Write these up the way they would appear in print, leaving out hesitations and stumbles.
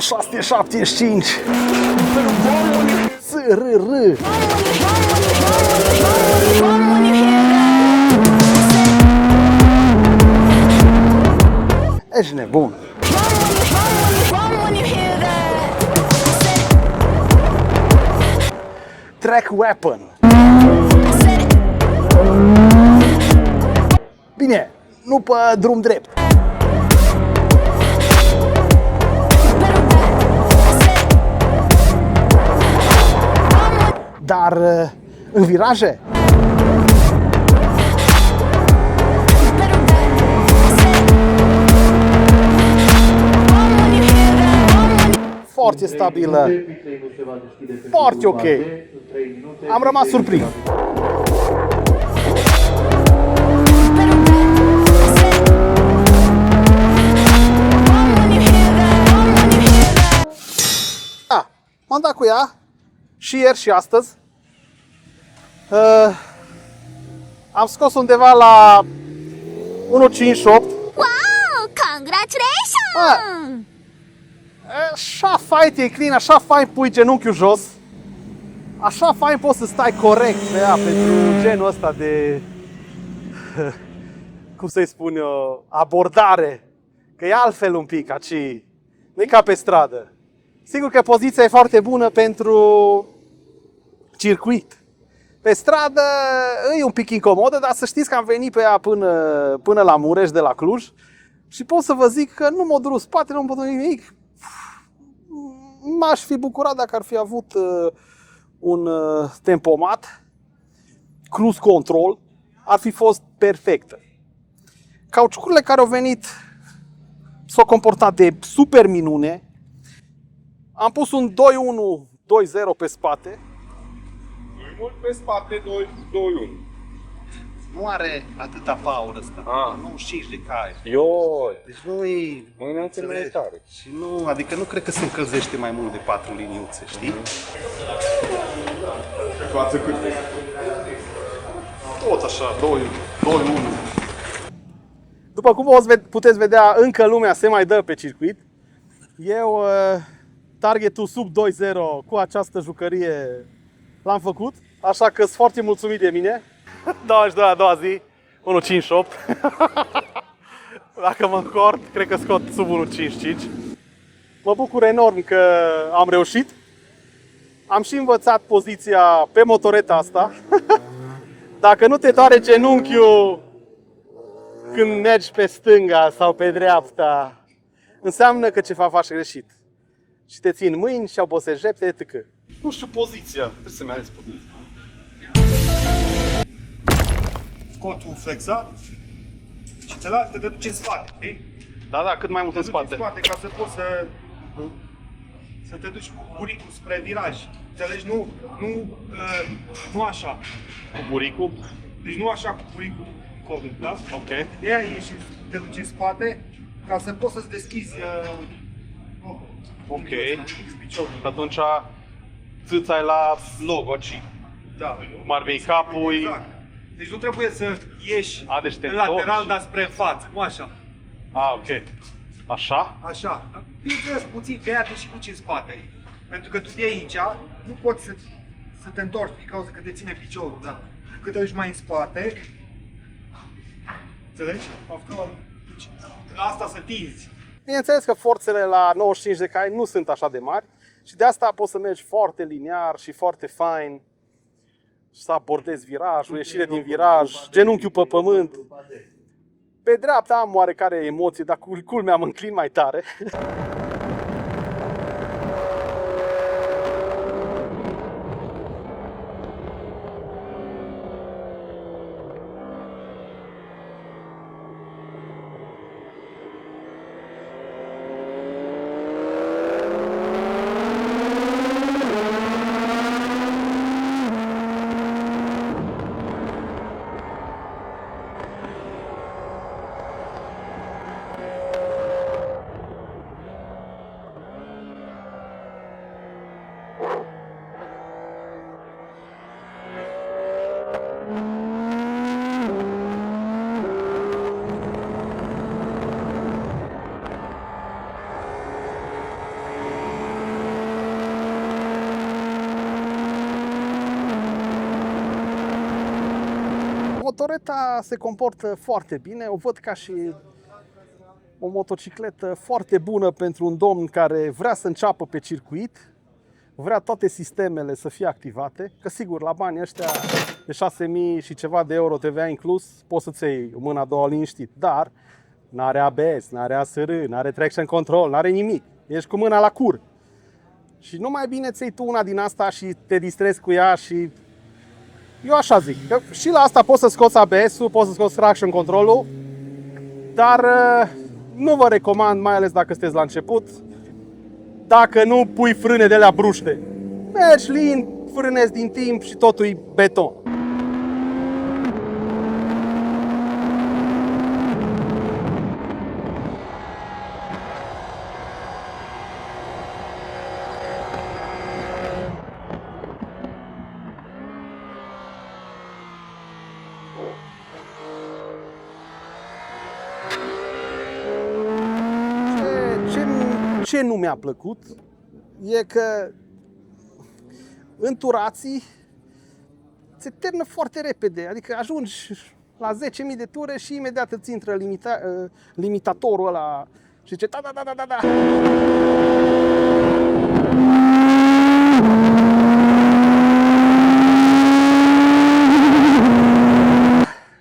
675. SRR. Ești nebun. Track Weapon. Bine, nu pe drum drept. Dar în viraje. Foarte stabilă. Foarte ok. Am rămas surprins. M-am dat cu ea și ieri și astăzi. Am scos undeva la 1.58. Wow! Congratulations! Așa fain te inclini, așa fain pui genunchiul jos. Așa fain poți să stai corect pe ea pentru genul ăsta de, cum să-i spun eu, abordare. Că e altfel un pic, aci, nu e ca pe stradă. Sigur că poziția e foarte bună pentru circuit. Pe stradă e un pic incomodă, dar să știți că am venit pe ea până la Mureș de la Cluj și pot să vă zic că nu m-a durut spatele, nu m-a durut nimic. M-aș fi bucurat dacă ar fi avut un tempomat, cruise control, ar fi fost perfectă. Cauciucurile care au venit s-au comportat de super minune. Am pus un 2.1, 2.0 pe spate. Nu-i mult pe spate, 2.1. Nu are atâta power ăsta. 95 de cai. Ioi! Deci nu e... Mâinățe mai tare. Și nu, adică nu cred că se încălzește mai mult de 4 liniuțe, știi? Față cât? Tot așa, 2.1. După cum puteți vedea, încă lumea se mai dă pe circuit. Eu targetul sub 2.0 cu această jucărie l-am făcut, așa că sunt foarte mulțumit de mine. 22 a doua zi, 1.58. Dacă mă încord, cred că scot sub 1.55. Mă bucur enorm că am reușit. Am și învățat poziția pe motoreta asta. Dacă nu te doare genunchiul când mergi pe stânga sau pe dreapta, înseamnă că ceva faci greșit. Și te țin mâini și obosești repede, etc. Nu știu poziția, trebuie să-mi ales poziția. Scotul flexat și te duci în spate, știi? Da, cât mai mult în spate. În spate ca să poți să te duci cu buricul spre viraj. Înțelegi? Nu așa. Cu buricul? Deci nu așa cu buricul corect, da? Ok. De aia ieși, te duci în spate ca să poți să-ți deschizi ok. Atunci țâța e la logo, ci. Da. Cum ar veni capul. Exact. Deci nu trebuie să ieși Deci te în lateral, întorci. dar spre față. Nu așa. Ok. Așa? Așa. Bineînțeles, puțin pe aia te și duci în spate. Pentru că tu de aici nu poți să te întorci din cauza că te ține piciorul, da? Cât te duci mai în spate, înțelegi? La asta să tinzi. Bineînțeles că forțele la 95 de cai nu sunt așa de mari și de asta poți să mergi foarte liniar și foarte fain, să abordezi virajul, ieșire din viraj, genunchiul pe pământ. Pe dreapta am oarecare emoții, dar culmea mă înclin mai tare. motoreta se comportă foarte bine, o văd ca și o motocicletă foarte bună pentru un domn care vrea să înceapă pe circuit, vrea toate sistemele să fie activate, că sigur, la banii ăștia de 6.000 și ceva de euro TVA inclus, poți să-ți iei mâna a doua liniștit, dar n-are ABS, n-are ASR, n-are traction control, n-are nimic, ești cu mâna la cur. Și nu mai bine ți iei tu una din asta și te distrezi cu ea și... Eu așa zic, că și la asta poți să scoți ABS-ul, poți să scoți traction control-ul, dar nu vă recomand, mai ales dacă sunteți la început, dacă nu pui frâne de alea bruște. Mergi lin, frânezi din timp și totul e beton. Ce nu mi-a plăcut e că în turații se termină foarte repede, adică ajungi la 10.000 de ture și imediat îți intră limitatorul ăla și zice da.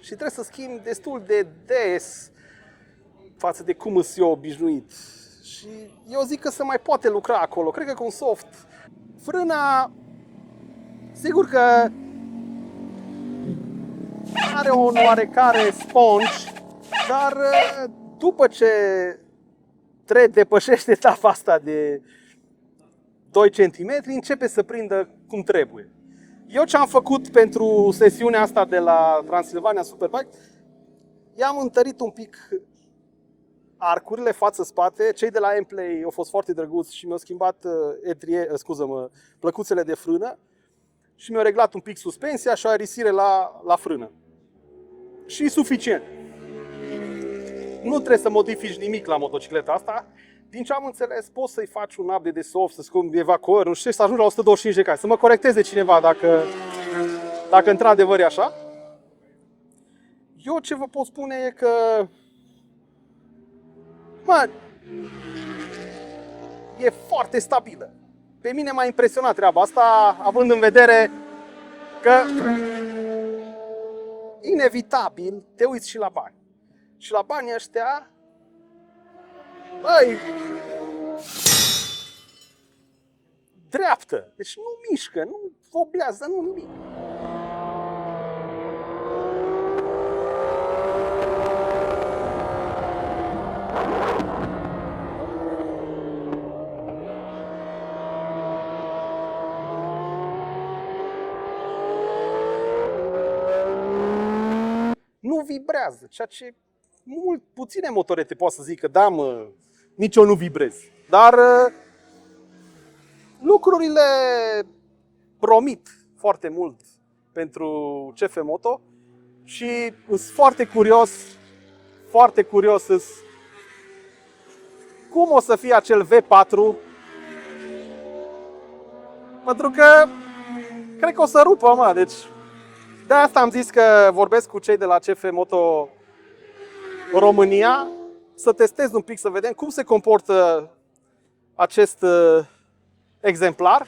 Și trebuie să schimbi destul de des față de cum sunt eu obișnuit. Și eu zic că se mai poate lucra acolo. Cred că cu un soft. Frâna, sigur că are o oarecare sponge, dar după ce depășește etapa asta de 2 cm, începe să prindă cum trebuie. Eu ce am făcut pentru sesiunea asta de la Transilvania Superbike, i-am întărit un pic arcurile față-spate. Cei de la M-Play au fost foarte drăguți și mi-au schimbat plăcuțele de frână și mi-au reglat un pic suspensia și o aerisire la frână. Și suficient. Nu trebuie să modifici nimic la motocicleta asta. Din ce am înțeles, poți să-i faci un update de soft, să schimbi evacuări, nu știu, să ajungi la 125 de cai. Să mă corecteze cineva dacă într-adevăr e așa. Eu ce vă pot spune e că e foarte stabilă. Pe mine m-a impresionat treaba asta, având în vedere că inevitabil te uiți și la bani. Și la banii ăștia, dreaptă, deci nu mișcă, nu voblează, nu nimic. Nu vibrează, ceea ce puține motorete pot să zică, da mă, nici eu nu vibrez. Dar lucrurile promit foarte mult pentru CF Moto și sunt foarte curios cum o să fie acel V4, pentru că cred că o să rupă, mă, deci de asta am zis că vorbesc cu cei de la CF Moto România, să testez un pic, să vedem cum se comportă acest exemplar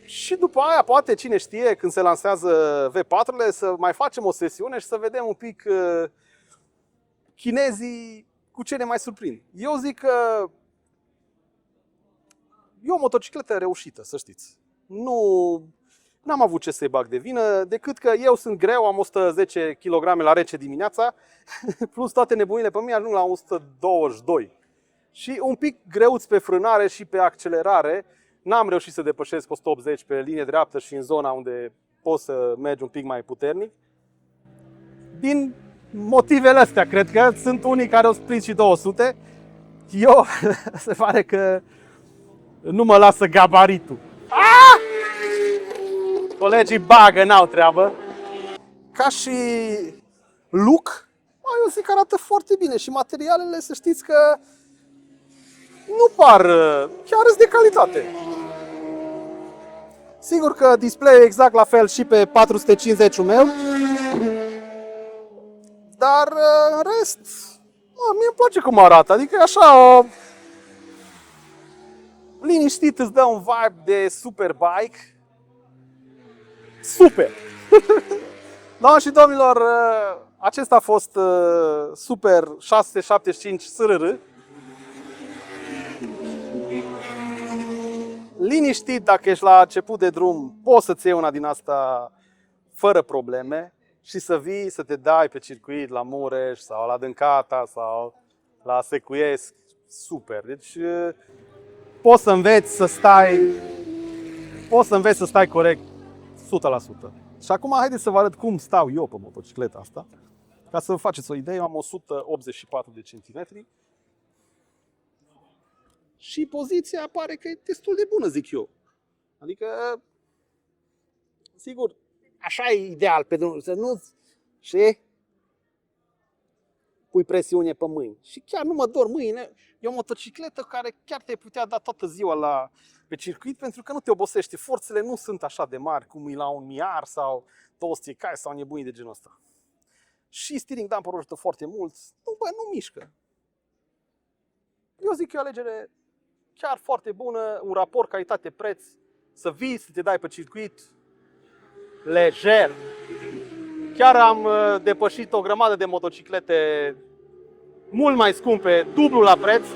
și după aia, poate, cine știe, când se lansează V4-le, să mai facem o sesiune și să vedem un pic chinezii cu ce ne mai surprind. Eu zic că e o motocicletă reușită, să știți. N-am avut ce să-i bag de vină, decât că eu sunt greu, am 110 kg la rece dimineața, plus toate nebunile pe mine ajung la 122. Și un pic greuț pe frânare și pe accelerare. N-am reușit să depășesc 180 pe linie dreaptă și în zona unde poți să mergi un pic mai puternic. Din motivele astea, cred că sunt unii care au prins și 200. Eu, se pare că nu mă lasă gabaritul. Colegii bagă, n-au treabă. Ca și look, eu zic că arată foarte bine și materialele, să știți că nu par, chiar sunt de calitate. Sigur că display-ul e exact la fel și pe 450-ul meu. în rest, mie îmi place cum arată. Adică e așa o... Liniștit, îți dă un vibe de superbike. Super! Doamne și domnilor, acesta a fost Super 675 SRR. Liniștit, dacă ești la început de drum, poți să-ți iei una din asta fără probleme și să vii, să te dai pe circuit la Mureș sau la Dâncata sau la Secuiesc. Super! Deci poți să înveți să stai corect 100%. Și acum haideți să vă arăt cum stau eu pe motocicleta asta. Ca să vă faceți o idee, eu am 184 de centimetri. Și poziția pare că e destul de bună, zic eu. Adică, sigur, așa e ideal pe drum, să nu și pui presiune pe mâini. Și chiar nu mă dor mâine. E o motocicletă care chiar te putea da toată ziua pe circuit pentru că nu te obosește. Forțele nu sunt așa de mari cum e la un Miar sau 200 cai sau nebunii de genul ăsta. Și steering damper-ul ajută foarte mult. Nu mișcă. Eu zic că e o alegere chiar foarte bună, un raport calitate-preț, să vii, să te dai pe circuit, lejer. Chiar am depășit o grămadă de motociclete mult mai scumpe, dublu la preț.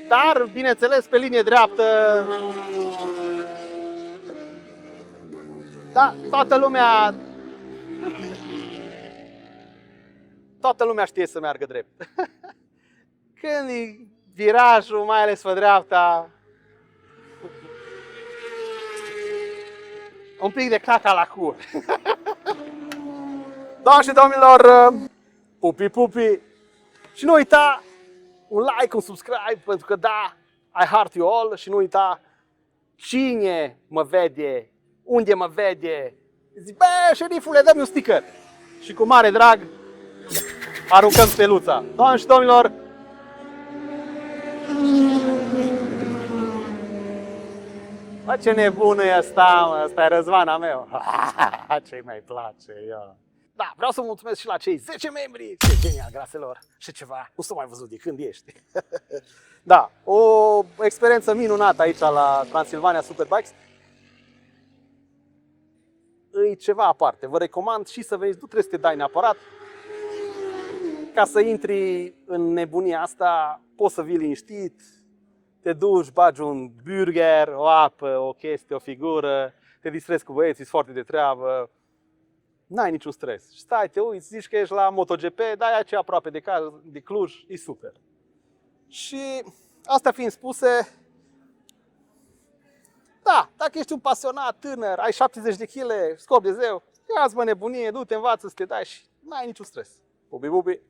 Dar, bineînțeles, pe linie dreaptă, da, toată lumea știe să meargă drept. Când e virajul, mai ales pe dreapta, un pic de caca la cur. Doamne și domnilor, pupi pupi! Și nu uita un like, un subscribe, pentru că da, I heart you all. Și nu uita cine mă vede, unde mă vede. Zic, bă, șerifule, dă-mi un sticker. Și cu mare drag aruncăm steluța. Doamne și domnilor, bă, ce nebună e ăsta, mă, ăsta e Răzvana meu. Ce-i mai place, eu. Da, vreau să mulțumesc și la cei 10 membri. Ce genial, graselor. Și ceva, nu s-a mai văzut de când ești. Da, o experiență minunată aici la Transilvania Superbikes. E ceva aparte. Vă recomand și să veniți, nu trebuie să te dai neapărat. Ca să intri în nebunia asta, poți să vii liniștit, te duci, bagi un burger, o apă, o chestie, o figură, te distrezi cu băieții, sunt foarte de treabă, n-ai niciun stres. Stai, te uiți, zici că ești la MotoGP, dar e aceea aproape de Cluj, e super. Și astea fiind spuse, da, dacă ești un pasionat, tânăr, ai 70 de kg, scop de zeu, ia-ți mă nebunie, du-te, învață să te dai și n-ai niciun stres. Bubi, bubi!